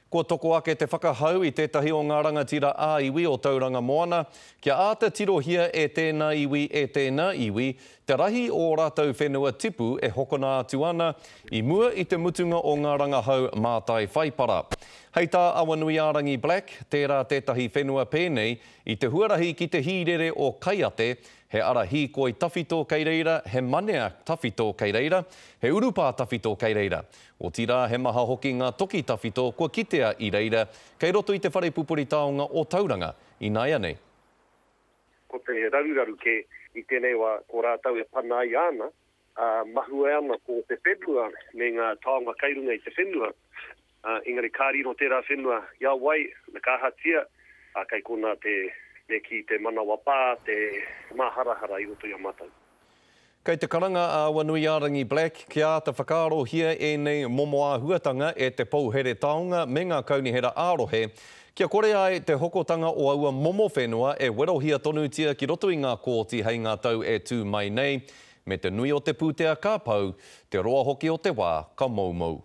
Ko toko ake te whakahau I tētahi o ngā rangatira ā-iwi o Tauranga Moana, kia āta tirohia e tēnā iwi, te rahi o rātou whenua tipu e hokona atu ana I mua I te mutunga o ngā rangahau mātai whaipara. Hei tā Awanuiarangi Black, tērā tētahi whenua pēnei, I te huarahi ki te hīrere o Kaiate, he ara hi koi tawhito kei reira, he manea tawhito kei reira, he urupā tawhito kei reira. O tira he maha hoki ngā toki tawhito kua kitea I reira, kei roto I te whare pupuri taonga o Tauranga, I nāia nei. Ko te raruraru ke I tēnei wā ko rātau e pana I ana, mahua ana ko te whenua me ngā taonga kairunga I te whenua. Engari kāri no tērā whenua ia wai, na kāhatia, kai kona me ki te manawa pā, te māharahara I roto I a matau. Kei te karanga a Awanuiarangi Black, kia ata whakaarohia e nei momo āhuatanga e te pouhere taonga me ngā kaunihera ārohe, kia kore ai te hokotanga o aua momo whenua e werohia tonutia ki roto I ngā kōti hei ngā tau e tū mai nei, me te nui o te pūtea ka pau, te roa hoki o te wā, ka maumau.